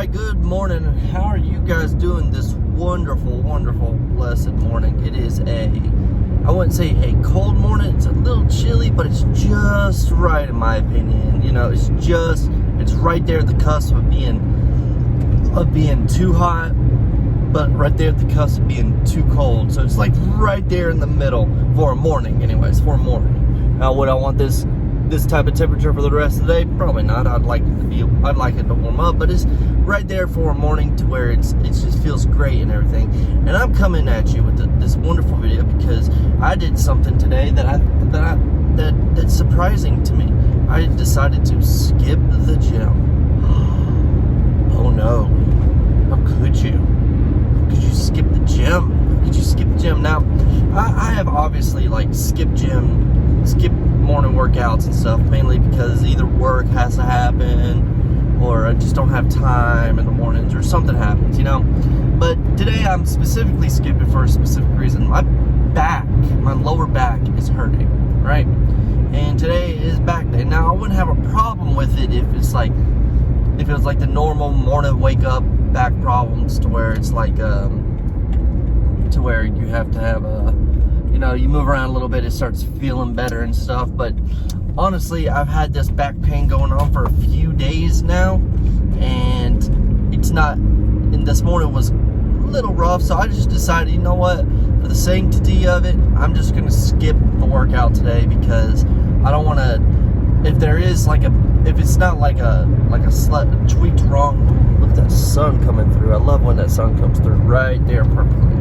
Alright, good morning. How are you guys doing this wonderful, blessed morning? It is I wouldn't say a cold morning, it's a little chilly, but it's just right in my opinion. You know, it's right there at the cusp of being too hot, but right there at the cusp of being too cold. So it's like right there in the middle for a morning, anyways, for a morning. Now, would I want this type of temperature for the rest of the day? Probably not. I'd like it to warm up, but it's right there for a morning to where it just feels great and everything. And I'm coming at you with this wonderful video because I did something today that's surprising to me. I decided to skip the gym. Oh no! How could you? How could you skip the gym? How could you skip the gym? Now, I have obviously skipped morning workouts and stuff, mainly because either work has to happen or I just don't have time in the mornings or something happens, you know. But today I'm specifically skipping for a specific reason. My lower back is hurting, right? And today is back day. Now, I wouldn't have a problem with it if it was like the normal morning wake up back problems to where it's to where you have to have you move around a little bit, it starts feeling better and stuff. But honestly, I've had this back pain going on for a few days now, and this morning was a little rough, so I just decided, you know what, for the sanctity of it, I'm just going to skip the workout today, because I don't want to, if it's not like a tweaked wrong. Look at that sun coming through. I love when that sun comes through right there perfectly.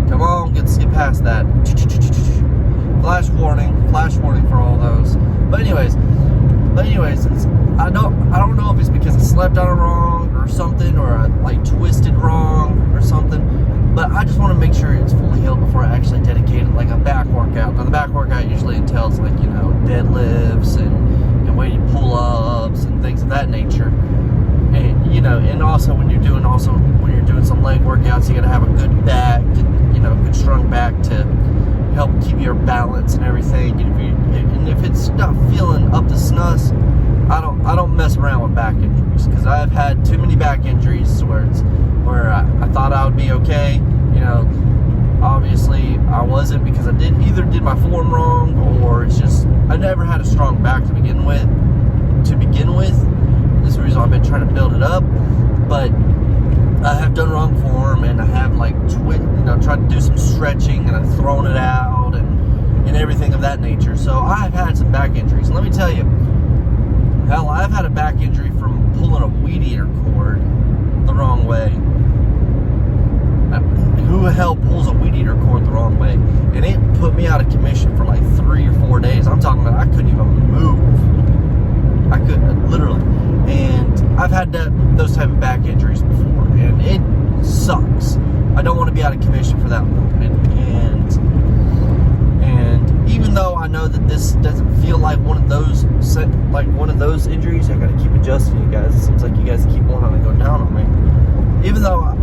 Come on, get past that. Flash warning for all those. But anyways, I don't know if it's because I slept on it wrong or something, or I twisted wrong or something. But I just want to make sure it's fully healed before I actually dedicate it a back workout. Now, the back workout usually entails deadlifts and weighted pull-ups and things of that nature. And and also when you're doing some leg workouts, you gotta have a good back, good strong back to help keep your balance and everything. And if it's not feeling up to snus, I don't mess around with back injuries, because I've had too many back injuries where I thought I would be okay. Obviously I wasn't, because I either did my form wrong, or it's just I never had a strong back to begin with. This is the reason I've been trying to build it up, but I have done wrong form, and I have tried to do some stretching, and I've thrown it out and everything of that nature. So I've had some back injuries. And let me tell you, hell, I've had a back injury from pulling a weed eater cord the wrong way. Who the hell pulls a weed eater cord the wrong way? And it put me out of commission for 3 or 4 days. I'm talking about I couldn't even move. I couldn't, literally. And I've had those type of back injuries before, and it sucks. I don't want to be out of commission for that long. And even though I know that this doesn't feel like one of those injuries, I gotta keep adjusting, you guys. It seems like you guys keep wanting to go down on me. Even though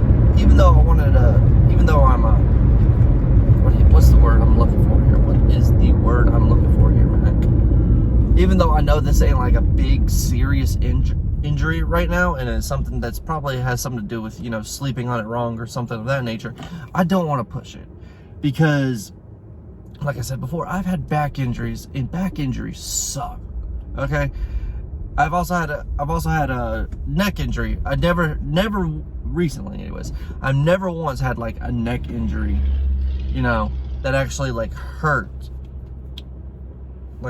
what's the word I'm looking for here? What is the word I'm looking for here, man? Even though I know this ain't a big serious injury right now, and it's something that's probably has something to do with sleeping on it wrong or something of that nature, I don't want to push it, because like I said before, I've had back injuries, and back injuries suck. Okay, I've also had a neck injury. I never recently, anyways, I've never once had a neck injury that actually hurt.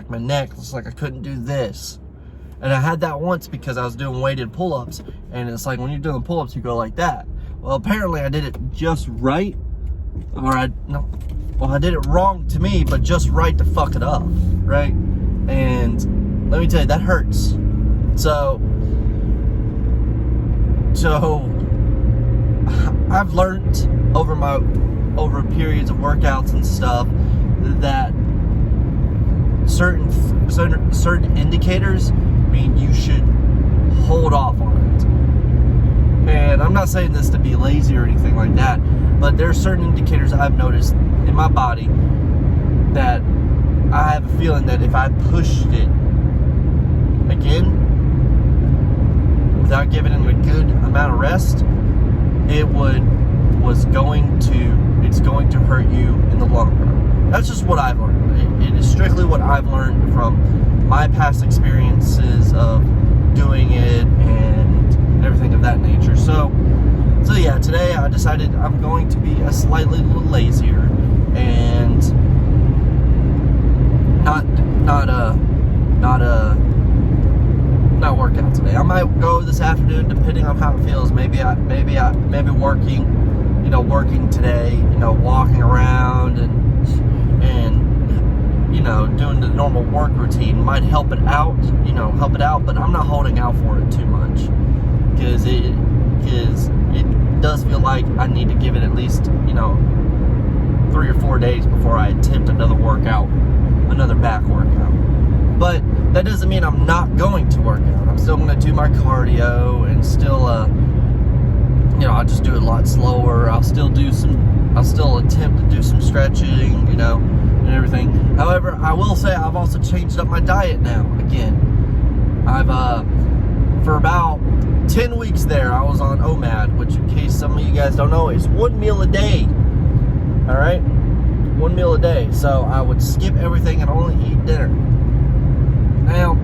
My neck, it's I couldn't do this. And I had that once because I was doing weighted pull-ups, and it's when you're doing pull-ups, you go like that. Well, apparently I did it just right, I did it wrong to me, but just right to fuck it up, right? And let me tell you, that hurts. So I've learned over periods of workouts and stuff that certain indicators mean you should hold off on it. And I'm not saying this to be lazy or anything like that, but there are certain indicators I've noticed in my body that I have a feeling that if I pushed it again without not giving it a good amount of rest, it's going to hurt you in the long run. That's just what I've learned. It is strictly what I've learned from my past experiences of doing it and everything of that nature. So yeah, today I decided I'm going to be a slightly little lazier and not work out today. I might go this afternoon depending on how it feels. Maybe working today, walking around and doing the normal work routine might help it out, but I'm not holding out for it too much because it does feel like I need to give it at least 3 or 4 days before I attempt another back workout. But that doesn't mean I'm not going to work out. I'm still going to do my cardio and still I'll just do it a lot slower. I'll still attempt to do some stretching, and everything. However, I will say I've also changed up my diet now again. I've for about 10 weeks there, I was on OMAD, which in case some of you guys don't know, is 1 meal a day. All right? 1 meal a day. So I would skip everything and only eat dinner. Now,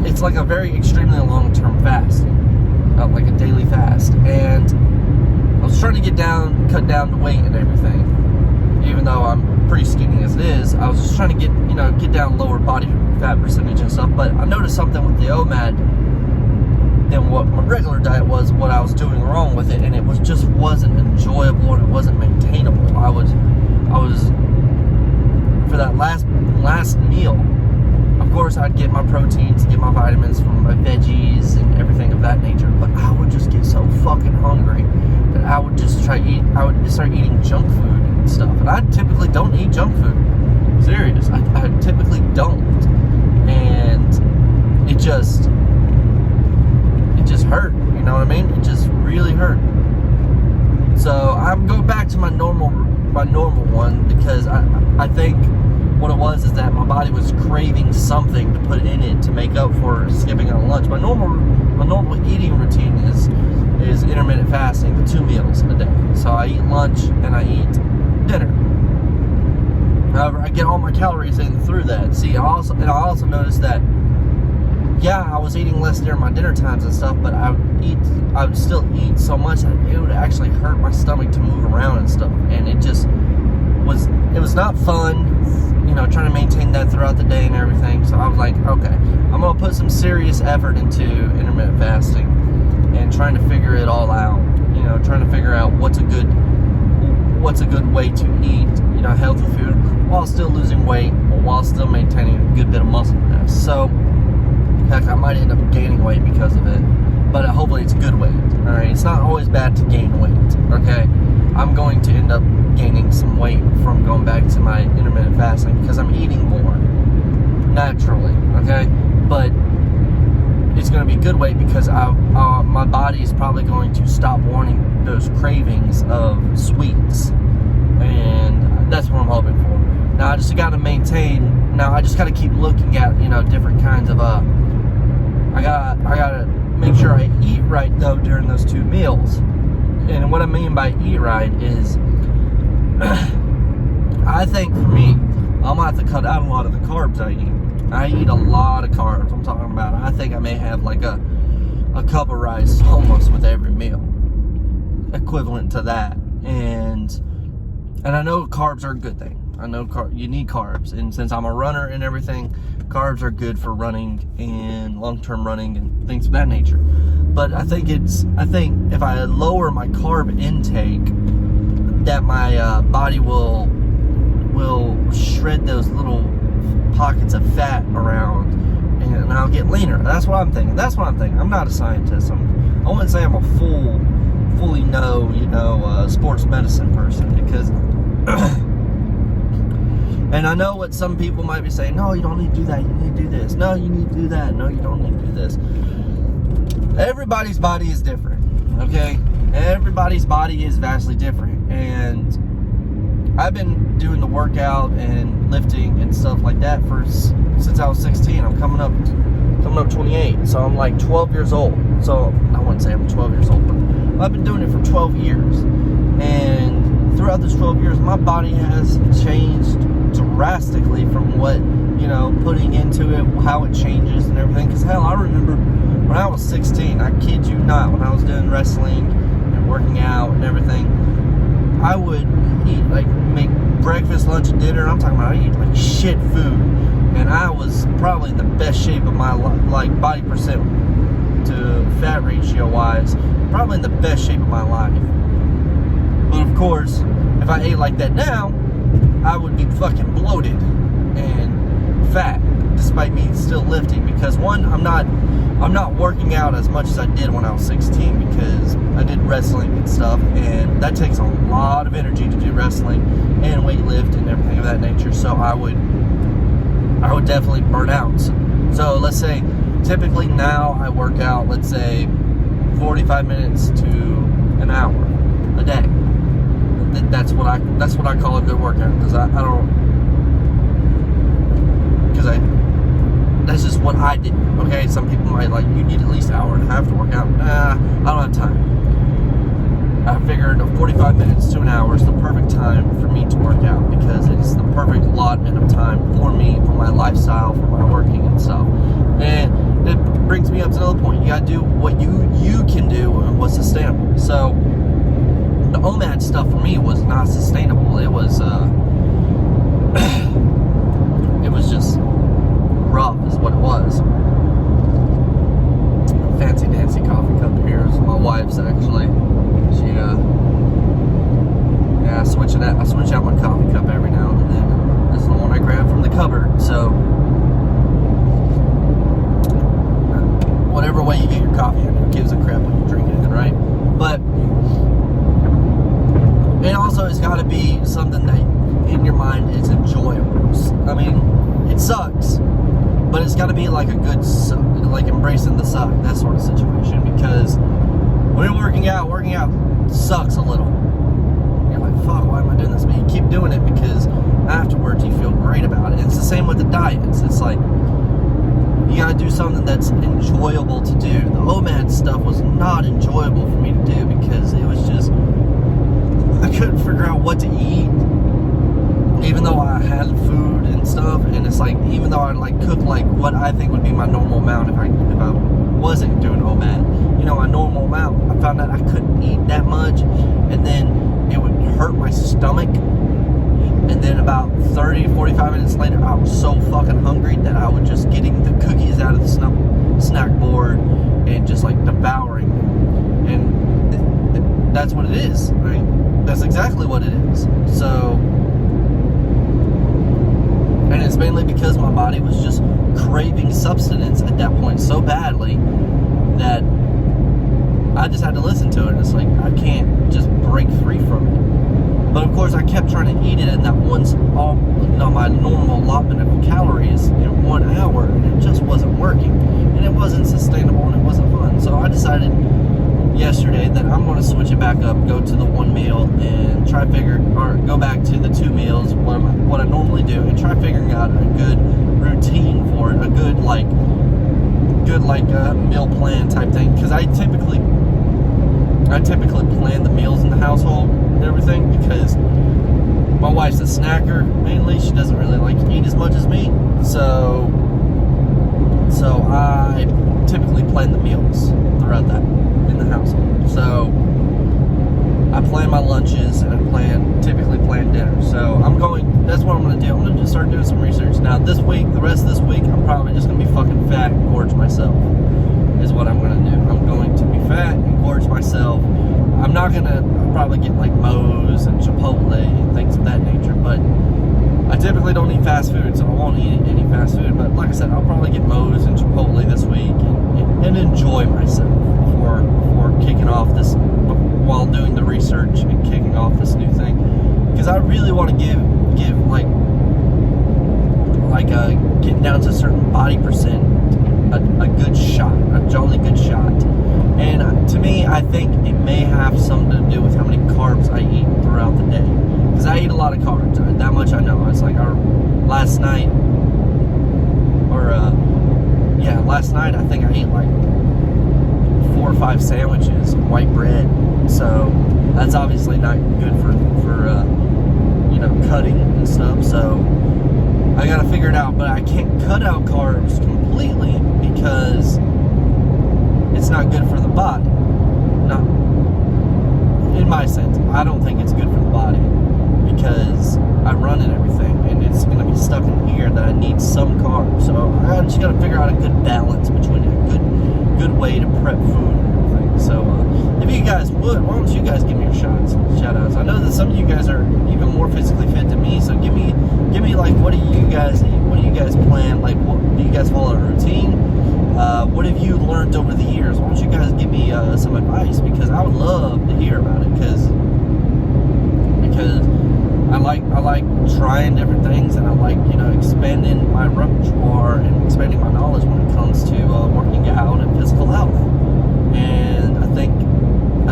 it's like a very extremely long-term fast, like a daily fast. And I was trying to cut down the weight and everything. Even though I'm pretty skinny as it is, I was just trying to get down lower body fat percentage and stuff. But I noticed something with the OMAD than what my regular diet was, what I was doing wrong with it, and it wasn't enjoyable and it wasn't maintainable. I was for that last meal, of course I'd get my proteins, get my vitamins from my veggies and everything of that nature, but I would just get so fucking hungry that I would just start eating junk food and stuff. And I typically don't eat junk food. Serious. I typically don't. And it just hurt, you know what I mean? It just really hurt. So I'm going back to my normal one because I think what it was is that my body was craving something to put in it to make up for skipping on lunch. My normal eating routine is intermittent fasting, the 2 meals a day. So I eat lunch and I eat dinner. However, I get all my calories in through that. See, I also noticed that, yeah, I was eating less during my dinner times and stuff, but I would still eat so much that it would actually hurt my stomach to move around and stuff. And it was not fun, trying to maintain that throughout the day and everything. So I was like, okay, I'm going to put some serious effort into intermittent fasting and trying to figure it all out, trying to figure out what's a good way to eat, healthy food while still losing weight, or while still maintaining a good bit of muscle mass. So, heck, I might end up gaining weight because of it, but hopefully it's good weight. All right, it's not always bad to gain weight. Okay, I'm going to end up gaining some weight from going back to my intermittent fasting because I'm eating more naturally. Okay, but it's going to be good weight because my body is probably going to stop wanting those cravings of sweets, and that's what I'm hoping for. Now I just got to maintain. Now I just got to keep looking at different kinds of I gotta make sure I eat right though during those 2 meals. And what I mean by eat right is I think for me, I'm gonna have to cut out a lot of the carbs I eat. I eat a lot of carbs. I'm talking about, I think I may have like a cup of rice almost with every meal, equivalent to that. And I know carbs are a good thing. I know you need carbs, and since I'm a runner and everything, carbs are good for running and long-term running and things of that nature. But I think if I lower my carb intake, that my body will shred those little pockets of fat around, and I'll get leaner. That's what I'm thinking. I'm not a scientist. I wouldn't say I'm a fully sports medicine person, because and I know what some people might be saying, no, you don't need to do that, you need to do this. No, you need to do that. No, you don't need to do this. Everybody's body is different, okay? Everybody's body is vastly different. And I've been doing the workout and lifting and stuff like that since I was 16. I'm coming up coming up 28. So I'm like 12 years old. So I wouldn't say I'm 12 years old, but I've been doing it for 12 years. And throughout those 12 years, my body has changed drastically from what, you know, putting into it, how it changes and everything. Because hell, I remember when I was 16, I kid you not, when I was doing wrestling and working out and everything, I would eat, like, make breakfast, lunch, and dinner. I'm talking about I eat like shit food. And I was probably in the best shape of my life, like body percent to fat ratio wise, probably in the best shape of my life. But of course, if I ate like that now, I would be fucking bloated and fat, despite me still lifting. Because one, I'm not working out as much as I did when I was 16, because I did wrestling and stuff, and that takes a lot of energy to do wrestling and weight lift and everything of that nature. So I would definitely burn out. So let's say typically now I work out, let's say 45 minutes to an hour a day. That's what I call a good workout, because that's just what I did. Okay, some people might like, you need at least an hour and a half to work out. Nah, I don't have time. I figured 45 minutes to an hour is the perfect time for me to work out, because it's the perfect allotment of time for me, for my lifestyle, for my working and stuff. And it brings me up to another point. You gotta do what you can do and what's sustainable. So the OMAD stuff for me was not sustainable. It was just rough is what it was. Fancy Nancy coffee cup here is my wife's, actually. She I switch out my coffee cup every now and then. This is the one I grabbed from the cupboard. So whatever way you get your coffee, who gives a crap when you're drinking it, right? But and also it's got to be something that in your mind is enjoyable. I mean, it sucks, but it's got to be like a good, like embracing the suck, that sort of situation. Because when you're working out sucks a little. You're like, fuck, why am I doing this? But you keep doing it because afterwards you feel great about it. And it's the same with the diets. It's like, you gotta do something that's enjoyable to do. The OMAD stuff was not enjoyable for me to do, because it was just, I couldn't figure out what to eat, even though I had food and stuff. And it's like, even though I'd like cook like what I think would be my normal amount if I wasn't doing OMAD, you know, my normal amount, I found out I couldn't eat that much, and then it would hurt my stomach. And then about 30-45 minutes later, I was so fucking hungry that I was just getting the cookies out of the snack board and just like devouring them. And that's what it is, right? That's exactly what it is. So, and it's mainly because my body was just craving substance at that point so badly that I just had to listen to it. It's like, I can't just break free from it. But of course, I kept trying to eat it in that my normal allotment of calories in 1 hour, and it just wasn't working. And it wasn't sustainable, and it wasn't fun. So I decided yesterday that I'm going to switch it back up, go to the one meal, and go back to the 2 meals, what I normally do, and try figuring out a good routine for it, a good meal plan type thing. Because I typically plan the meals in the household and everything, because my wife's a snacker mainly. She doesn't really like to eat as much as me, so I typically plan the meals throughout that in the household. So I plan my lunches and typically plan dinner. So that's what I'm going to do. I'm going to just start doing some research. Now the rest of this week, I'm probably just going to be fucking fat and gorge myself, is what I'm going to do. I'm going to be fat and gorge myself. I'm not going to probably get like Moe's and Chipotle and things of that nature, but I typically don't eat fast food, so I won't eat any fast food. But like I said, I'll probably get Moe's and Chipotle this week and enjoy myself before kicking off this, while doing the research and kicking off this new thing. Because I really want to give getting down to a certain body percent a good shot, a jolly good shot. And to me, I think it may have something to do with how many carbs I eat throughout the day. Because I eat a lot of carbs, that much I know. It's like last last night I think I ate like 4 or 5 sandwiches, white bread. So that's obviously not good for cutting and stuff. So I gotta figure it out. But I can't cut out carbs completely because it's not good for the body. Not in my sense. I don't think it's good for the body because I run and everything, and it's gonna be stuck in here that I need some carbs. So I just gotta figure out a good balance between a good way to prep food and everything. So if you guys would, why don't you guys give me your shout outs? I know that some of you guys are even more physically fit than me, so give me like, what do you guys plan? Like, what do you guys follow a routine? What have you learned over the years? Why don't you guys give me some advice, because I would love to hear about it, because I like trying different things, and I like expanding my repertoire and expanding my knowledge when it comes to working out and physical health. And I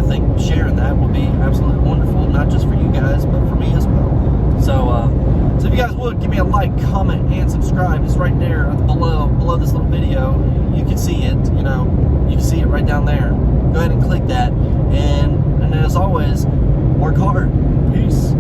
think sharing that will be absolutely wonderful, not just for you guys, but for me as well. So if you guys would give me a like, comment, and subscribe, it's right there below this little video. You can see it. You can see it right down there. Go ahead and click that. And as always, work hard. Peace.